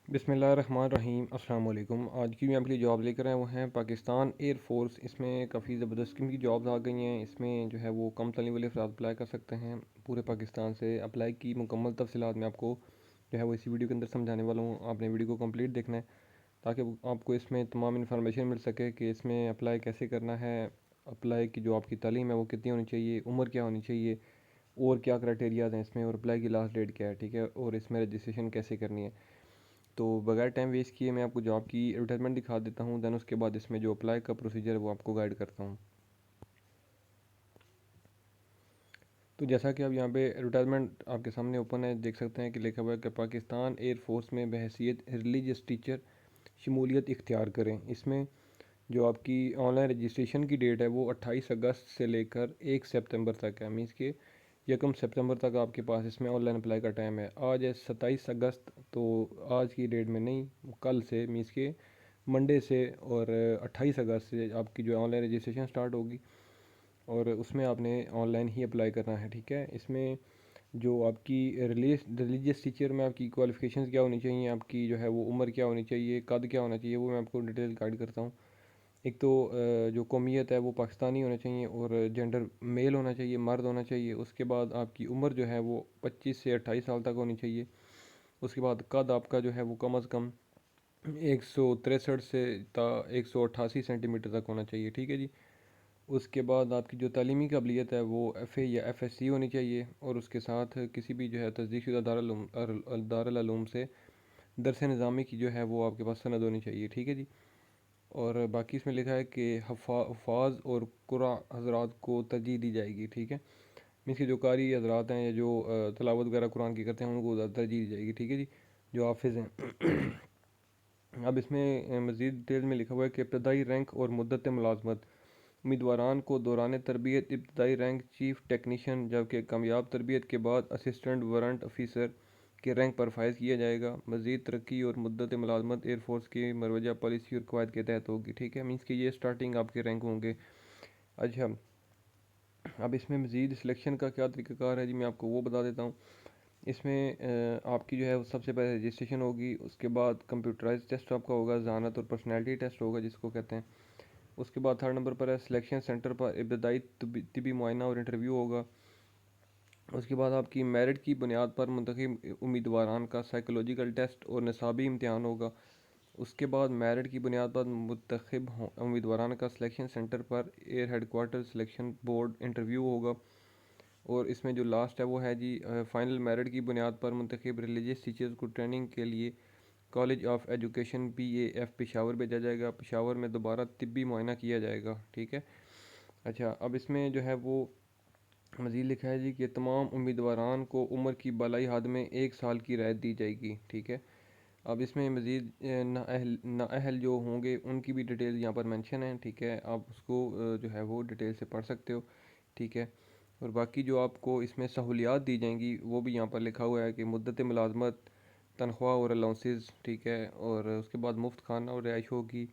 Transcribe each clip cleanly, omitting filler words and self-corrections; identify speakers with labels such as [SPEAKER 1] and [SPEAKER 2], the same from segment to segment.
[SPEAKER 1] बिस्मिल्लाहिर्रहमानिर्रहीम अस्सलाम वालेकुम। आज की मैं आपके लिए जॉब लेकर आया वो हैं पाकिस्तान एयरफोर्स। इसमें काफ़ी ज़बरदस्त किस्म की जॉब्स आ गई हैं। इसमें जो है वो कम तलीम वाले अफराद अप्लाई कर सकते हैं पूरे पाकिस्तान से। अप्लाई की मुकम्मल तफसीलात मैं आपको जो है वो इसी वीडियो के अंदर समझाने वाला हूँ। आपने वीडियो को कंप्लीट देखना है ताकि आपको इसमें तमाम इन्फॉर्मेशन मिल सके कि इसमें अप्लाई कैसे करना है। अप्लाई की जो आपकी तालीम है वो कितनी होनी चाहिए, उम्र क्या होनी चाहिए और क्या क्राइटेरियाज हैं इसमें, और अप्लाई की लास्ट डेट क्या है, ठीक है, और इसमें रजिस्ट्रेशन कैसे करनी है। तो बगैर टाइम वेस्ट किए मैं आपको जॉब की एडवर्टाइजमेंट दिखा देता हूँ, दैन उसके बाद इसमें जो अप्लाई का प्रोसीजर है वो आपको गाइड करता हूँ। तो जैसा कि आप यहाँ पे एडवर्टाइजमेंट आपके सामने ओपन है, देख सकते हैं कि लिखा हुआ है कि पाकिस्तान एयरफोर्स में बहैसियत रिलीजियस टीचर शमूलियत इख्तियार करें। इसमें जो आपकी ऑनलाइन रजिस्ट्रेशन की डेट है वो 28 अगस्त से लेकर 1 सितंबर तक है। मीन्स के 1 सितंबर तक आपके पास इसमें ऑनलाइन अप्लाई का टाइम है। आज है 27 अगस्त, तो आज की डेट में नहीं, कल से मीन्स के मंडे से, और 28 अगस्त से आपकी जो ऑनलाइन रजिस्ट्रेशन स्टार्ट होगी और उसमें आपने ऑनलाइन ही अप्लाई करना है, ठीक है। इसमें जो आपकी रिलीजियस टीचर में आपकी क्वालिफ़िकेशंस क्या होनी चाहिए, आपकी जो है वो उम्र क्या होनी चाहिए, कद क्या होना चाहिए, वो मैं आपको डिटेल गाइड करता हूँ। एक तो जो कौमियत है वो पाकिस्तानी होना चाहिए, और जेंडर मेल होना चाहिए, मर्द होना चाहिए। उसके बाद आपकी उम्र जो है वो 25 से 28 साल तक होनी चाहिए। उसके बाद कद आपका जो है वो कम अज़ कम 163 से 188 सेंटीमीटर तक होना चाहिए, ठीक है जी। उसके बाद आपकी जो तालीमी काबिलियत है वो FA या FSC होनी चाहिए, और उसके साथ किसी भी जो है तस्दीक़शुदा दारुल उलूम से दरस निज़ामी की जो है वो आपके पास सनद होनी चाहिए, ठीक है जी। और बाकी इसमें लिखा है कि हफ़ाज़ और कुरा हज़रात को तरजीह दी जाएगी, ठीक है। मीन्स के जो कारी हज़रात हैं या जो तिलावत वगैरह कुरान की करते हैं उनको ज़्यादा तरजीह दी जाएगी, ठीक है जी, जो हाफिज़ हैं। अब इसमें मज़ीद डिटेल में लिखा हुआ है कि इब्तदाई रैंक और मुद्दत मुलाजमत उम्मीदवारान को दौरान तरबियत इब्तदाई रैंक चीफ़ टेक्नीशियन, जबकि कामयाब तरबियत के बाद असिस्टेंट वारंट ऑफिसर के रैंक पर फाइज किया जाएगा। मज़ीद तरक्की और मुद्दत मुलाजमत एयरफोर्स की मरवजा पॉलिसी और कवायद के तहत होगी, ठीक है। मीन्स कि ये स्टार्टिंग आपके रैंक होंगे। अच्छा, अब इसमें मज़ीद सिलेक्शन का क्या तरीक़ाकार है जी, मैं आपको वो बता देता हूँ। इसमें आपकी जो है वो सबसे पहले रजिस्ट्रेशन होगी, उसके बाद कंप्यूटराइज टेस्ट आपका होगा, जहानत और पर्सनैलिटी टेस्ट होगा जिसको कहते हैं। उसके बाद 3rd नंबर पर है सिलेक्शन सेंटर पर इब्तदाई तिबी मुआयना और इंटरव्यू होगा। उसके बाद आपकी मेरिट की बुनियाद पर मुंतखब उम्मीदवारान का साइकोलॉजिकल टेस्ट और निसाबी इम्तहान होगा। उसके बाद मेरिट की बुनियाद पर मुंतखब उम्मीदवारान का सिलेक्शन सेंटर पर air headquarter selection board interview होगा। और इसमें जो लास्ट है वो है जी फ़ाइनल मेरिट की बुनियाद पर मुंतखब रिलीजियस टीचर्स को ट्रेनिंग के लिए college of education PAF Peshawar भेजा जाएगा। पेशावर में दोबारा तिब्बी मुआयना किया जाएगा, ठीक है। अच्छा, अब इसमें जो है वो मज़ीद लिखा है जी कि तमाम उम्मीदवारान को उम्र की बालाई हद में 1 साल की रियायत दी जाएगी, ठीक है। अब इसमें मज़ीद नाअहल जो होंगे उनकी भी डिटेल यहाँ पर मेंशन है, ठीक है। आप उसको जो है वो डिटेल से पढ़ सकते हो, ठीक है। और बाकी जो आपको इसमें सहूलियात दी जाएंगी वो भी यहाँ पर लिखा हुआ है कि मुद्दत मुलाजमत, तनख्वाह और अलाउंसेस, ठीक है। और उसके बाद मुफ्त खाना और रिहाइश होगी।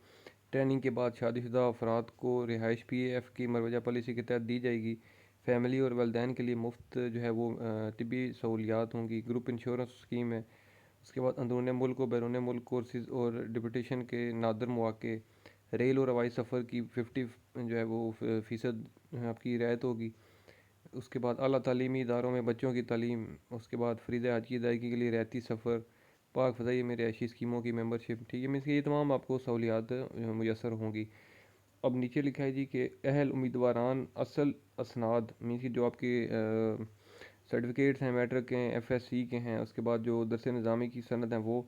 [SPEAKER 1] ट्रेनिंग के बाद शादीशुदा अफराद को रिहाइश PAF की मरवजा पॉलिसी के तहत दी जाएगी। फैमिली और वालदैन के लिए मुफ्त जो है वो तिबी सहूलियात होंगी। ग्रुप इंश्योरेंस स्कीम है। उसके बाद अंदरूनी मुल्क और बैरून मुल्क कोर्सेज़ और डिप्यूटेशन के नादर मौक़े, रेल और हवाई सफ़र की 50 जो है वो फ़ीसद आपकी रियायत होगी। उसके बाद आला तालीमी इदारों में बच्चों की तालीम। उसके बाद फ़रीज़ हज की अदायगी के लिए रियायती सफ़र, पाक फ़ज़ाई में रिहायशी स्कीमों की मेंबरशिप, ठीक है। मीन्स कि ये तमाम आपको सहूलियात मुयसर होंगी। अब नीचे लिखा है जी कि अहल उम्मीदवारान असल असनाद, मीन्स कि जो आपके सर्टिफिकेट्स हैं, मैट्रिक के हैं, FSC के हैं, उसके बाद जो दरस निज़ामी की सनद हैं वो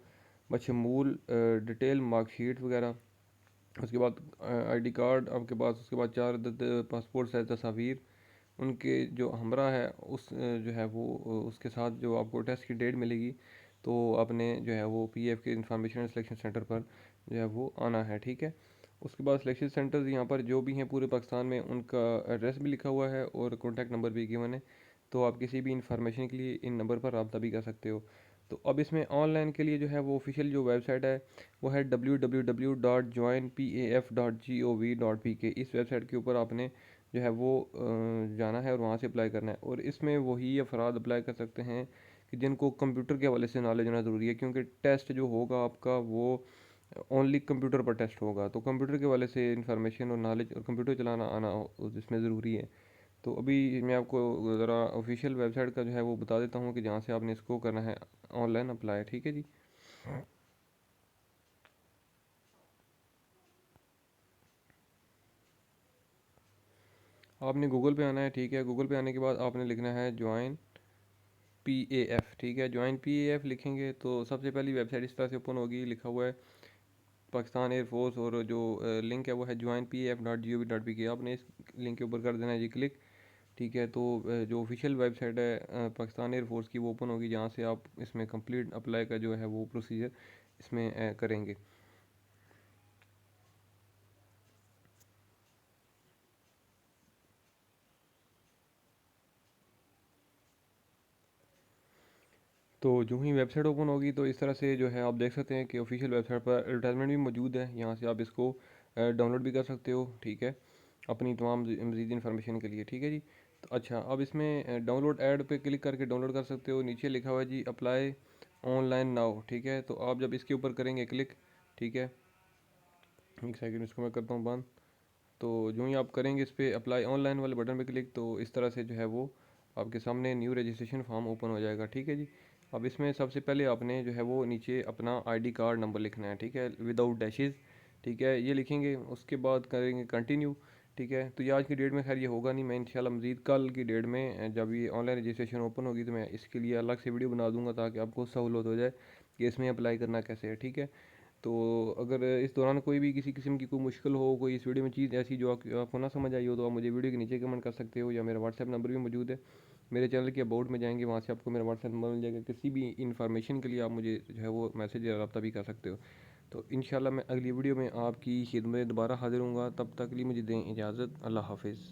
[SPEAKER 1] बशमूल डिटेल मार्कशीट वगैरह। उसके बाद ID कार्ड आपके पास। उसके बाद 4 अदद पासपोर्ट साइज़ तस्वीर उनके जो हमरा है उस जो है वो उसके साथ जो आपको टेस्ट की डेट मिलेगी, तो आपने जो है वो PF के इंफॉर्मेशन सिलेक्शन सेंटर पर जो है वो आना है, ठीक है। उसके बाद सिलेक्शन सेंटर्स यहाँ पर जो भी हैं पूरे पाकिस्तान में, उनका एड्रेस भी लिखा हुआ है और कॉन्टैक्ट नंबर भी गिवन है। तो आप किसी भी इंफॉर्मेशन के लिए इन नंबर पर रब्ता भी कर सकते हो। तो अब इसमें ऑनलाइन के लिए जो है वो ऑफिशियल जो वेबसाइट है वो है www.joinpaf.gov.pk। इस वेबसाइट के ऊपर आपने जो है वो जाना है और वहाँ से अप्लाई करना है। और इसमें वही अफराद अप्लाई कर सकते हैं कि जिनको कंप्यूटर के हवाले से नॉलेज होना ज़रूरी है, क्योंकि टेस्ट जो होगा आपका वो ओनली कंप्यूटर पर टेस्ट होगा। तो कंप्यूटर के हवाले से इंफॉर्मेशन और नॉलेज और कंप्यूटर चलाना आना इसमें ज़रूरी है। तो अभी मैं आपको ज़रा ऑफिशियल वेबसाइट का जो है वो बता देता हूँ कि जहाँ से आपने इसको करना है ऑनलाइन अप्लाई। ठीक है जी। आपने गूगल पे आना है। ठीक है, गूगल पे आने के बाद आपने लिखना है ज्वाइन PAF। ठीक है, ज्वाइन PAF लिखेंगे तो सबसे पहली वेबसाइट इस तरह से ओपन होगी, लिखा हुआ है पाकिस्तान एयरफोर्स, और जो लिंक है वो है joinpaf.gov.pk। आपने इस लिंक के ऊपर कर देना है जी क्लिक। ठीक है, तो जो ऑफिशियल वेबसाइट है पाकिस्तान एयरफोर्स की वो ओपन होगी, जहाँ से आप इसमें कंप्लीट अप्लाई का जो है वो प्रोसीजर इसमें करेंगे। तो जो ही वेबसाइट ओपन होगी तो इस तरह से जो है आप देख सकते हैं कि ऑफिशियल वेबसाइट पर एडवर्टाइजमेंट भी मौजूद है, यहाँ से आप इसको डाउनलोड भी कर सकते हो। ठीक है, अपनी तमाम मज़ीद इन्फॉर्मेशन के लिए। ठीक है जी। तो अच्छा, अब इसमें डाउनलोड ऐड पे क्लिक करके डाउनलोड कर सकते हो। नीचे लिखा हुआ है जी अप्लाई ऑनलाइन नाउ। ठीक है, तो आप जब इसके ऊपर करेंगे क्लिक, ठीक है, एक सेकंड इसको मैं करता हूँ बंद। तो जो ही आप करेंगे इस पर अप्लाई ऑनलाइन वाले बटन पे क्लिक, तो इस तरह से जो है वो आपके सामने न्यू रजिस्ट्रेशन फॉर्म ओपन हो जाएगा। ठीक है जी। अब इसमें सबसे पहले आपने जो है वो नीचे अपना आईडी कार्ड नंबर लिखना है। ठीक है, विदाउट डैशेज़। ठीक है, ये लिखेंगे, उसके बाद करेंगे कंटिन्यू। ठीक है, तो ये आज की डेट में खैर ये होगा नहीं, मैं इंशाल्लाह मज़ीद कल की डेट में जब ये ऑनलाइन रजिस्ट्रेशन ओपन होगी तो मैं इसके लिए अलग से वीडियो बना दूंगा, ताकि आपको सहूलत हो जाए कि इसमें अप्लाई करना कैसे है। ठीक है, तो अगर इस दौरान कोई भी किसी किस्म की कोई मुश्किल हो, कोई इस वीडियो में चीज़ ऐसी जो आपको ना समझ आई हो, तो आप मुझे वीडियो के नीचे कमेंट कर सकते हो, या मेरा व्हाट्सएप नंबर भी मौजूद है। मेरे चैनल के अबाउट में जाएंगे, वहाँ से आपको मेरा व्हाट्सएप नंबर मिल जाएगा। किसी भी इन्फॉर्मेशन के लिए आप मुझे जो है वो मैसेज या रब्ता भी कर सकते हो। तो इंशाल्लाह मैं अगली वीडियो में आपकी खिदमत में दोबारा हाजिर हूँगा। तब तक के लिए मुझे दें इजाज़त। अल्लाह हाफिज़।